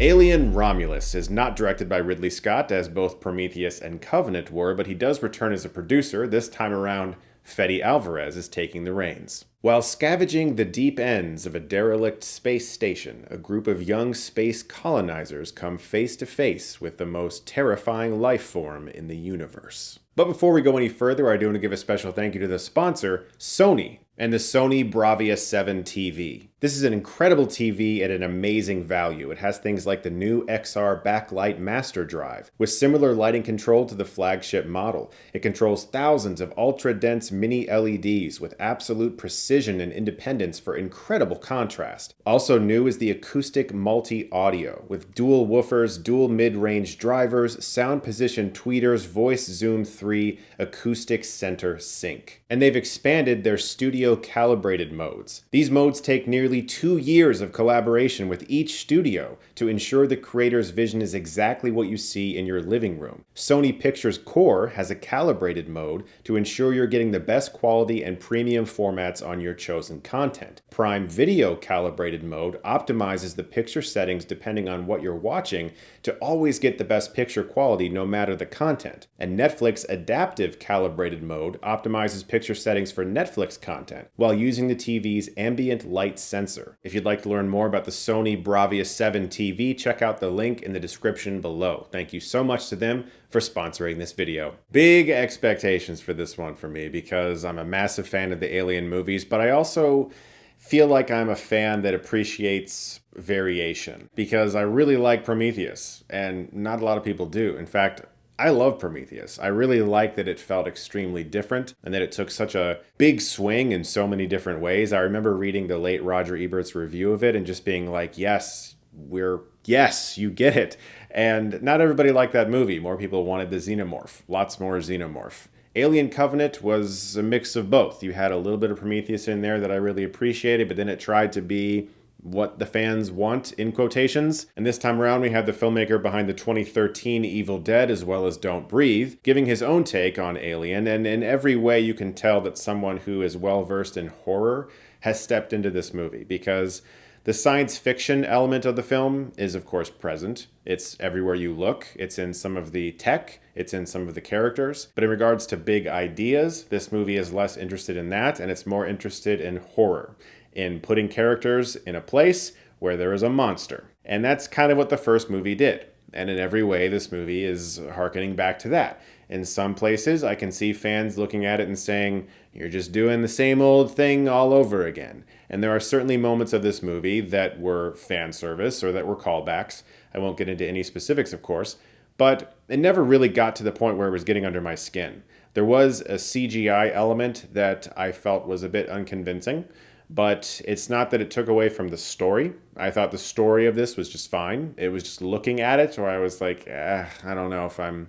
Alien Romulus is not directed by Ridley Scott, as both Prometheus and Covenant were, but he does return as a producer. This time around, Fede Alvarez is taking the reins. While scavenging the deep ends of a derelict space station, a group of young space colonizers come face to face with the most terrifying life form in the universe. But before we go any further, I do want to give a special thank you to the sponsor, Sony, and the Sony Bravia 7 TV. This is an incredible TV at an amazing value. It has things like the new XR backlight master drive, with similar lighting control to the flagship model. It controls thousands of ultra-dense mini LEDs with absolute precision and independence for incredible contrast. Also new is the acoustic multi-audio, with dual woofers, dual mid-range drivers, sound position tweeters, voice zoom 3, acoustic center sync. And they've expanded their studio calibrated modes. These modes take nearly 2 years of collaboration with each studio to ensure the creator's vision is exactly what you see in your living room. Sony Pictures Core has a calibrated mode to ensure you're getting the best quality and premium formats on your chosen content. Prime Video calibrated mode optimizes the picture settings depending on what you're watching to always get the best picture quality no matter the content. And Netflix Adaptive calibrated mode optimizes picture settings for Netflix content while using the TV's ambient light sensor. If you'd like to learn more about the Sony Bravia 7 TV, check out the link in the description below. Thank you so much to them for sponsoring this video. Big expectations for this one for me because I'm a massive fan of the Alien movies, but I also feel like I'm a fan that appreciates variation because I really like Prometheus and not a lot of people do. In fact, I love Prometheus. I really like that it felt extremely different and that it took such a big swing in so many different ways. I remember reading the late Roger Ebert's review of it and just being like, yes, you get it. And not everybody liked that movie. More people wanted the xenomorph. Lots more xenomorph. Alien Covenant was a mix of both. You had a little bit of Prometheus in there that I really appreciated, but then it tried to be what the fans want, in quotations. And this time around, we had the filmmaker behind the 2013 Evil Dead as well as Don't Breathe, giving his own take on Alien, and in every way you can tell that someone who is well-versed in horror has stepped into this movie, because the science fiction element of the film is, of course, present. It's everywhere you look. It's in some of the tech. It's in some of the characters. But in regards to big ideas, this movie is less interested in that, and it's more interested in horror, in putting characters in a place where there is a monster. And that's kind of what the first movie did. And in every way, this movie is hearkening back to that. In some places, I can see fans looking at it and saying, you're just doing the same old thing all over again. And there are certainly moments of this movie that were fan service or that were callbacks. I won't get into any specifics, of course, but it never really got to the point where it was getting under my skin. There was a CGI element that I felt was a bit unconvincing, but it's not that it took away from the story. I thought the story of this was just fine. It was just looking at it where I was like, I don't know if I'm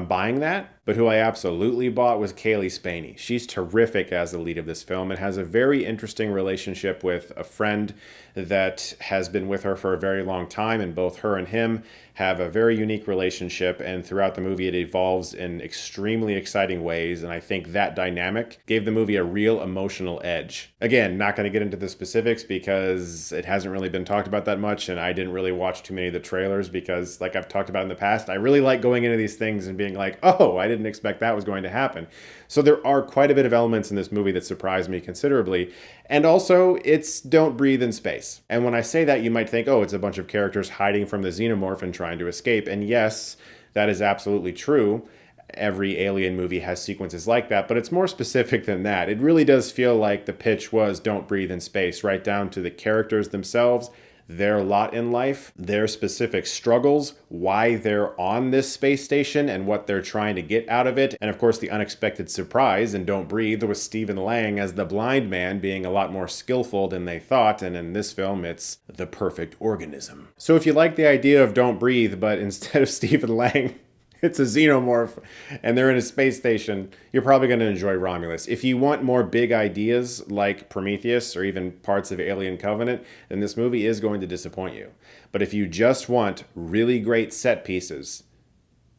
buying that. But who I absolutely bought was Cailee Spaeny. She's terrific as the lead of this film and has a very interesting relationship with a friend that has been with her for a very long time, and both her and him have a very unique relationship, and throughout the movie it evolves in extremely exciting ways, and I think that dynamic gave the movie a real emotional edge. Again, not going to get into the specifics because it hasn't really been talked about that much, and I didn't really watch too many of the trailers because, like I've talked about in the past, I really like going into these things and being like, oh, I didn't expect that was going to happen. So there are quite a bit of elements in this movie that surprised me considerably. And also, it's Don't Breathe in space. And when I say that, you might think, oh, it's a bunch of characters hiding from the xenomorph and trying to escape. And yes, that is absolutely true. Every Alien movie has sequences like that, but it's more specific than that. It really does feel like the pitch was Don't Breathe in space, right down to the characters themselves, their lot in life, their specific struggles, why they're on this space station and what they're trying to get out of it. And of course, the unexpected surprise in Don't Breathe was Stephen Lang as the blind man being a lot more skillful than they thought. And in this film, it's the perfect organism. So if you like the idea of Don't Breathe, but instead of Stephen Lang, it's a xenomorph, and they're in a space station, you're probably going to enjoy Romulus. If you want more big ideas like Prometheus or even parts of Alien Covenant, then this movie is going to disappoint you. But if you just want really great set pieces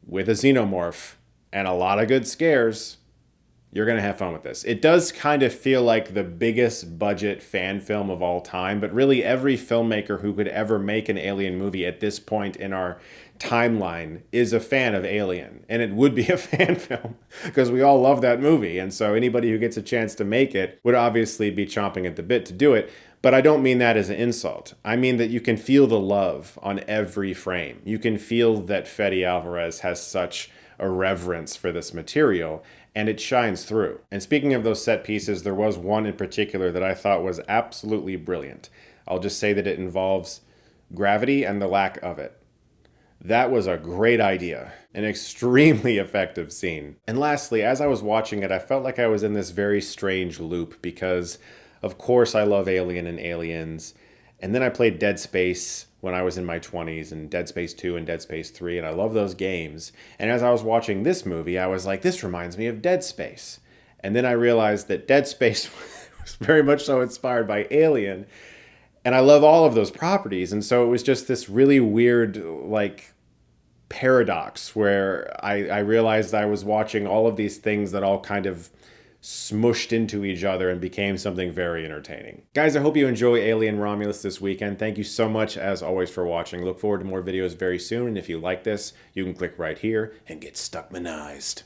with a xenomorph and a lot of good scares, You're going to have fun with this. It does kind of feel like the biggest budget fan film of all time, but really every filmmaker who could ever make an Alien movie at this point in our timeline is a fan of Alien. And it would be a fan film because we all love that movie. And so anybody who gets a chance to make it would obviously be chomping at the bit to do it. But I don't mean that as an insult. I mean that you can feel the love on every frame. You can feel that Fede Alvarez has such a reverence for this material, and it shines through. And speaking of those set pieces, there was one in particular that I thought was absolutely brilliant. I'll just say that it involves gravity and the lack of it. That was a great idea, an extremely effective scene. And lastly, as I was watching it, I felt like I was in this very strange loop because, of course, I love Alien and Aliens. And then I played Dead Space when I was in my 20s, and Dead Space 2 and Dead Space 3, and I love those games. And as I was watching this movie, I was like, this reminds me of Dead Space. And then I realized that Dead Space was very much so inspired by Alien. And I love all of those properties. And so it was just this really weird, like, paradox where I realized I was watching all of these things that all kind of smushed into each other and became something very entertaining. Guys, I hope you enjoy Alien Romulus this weekend. Thank you so much, as always, for watching. Look forward to more videos very soon, and if you like this, you can click right here and get Stuckmanized.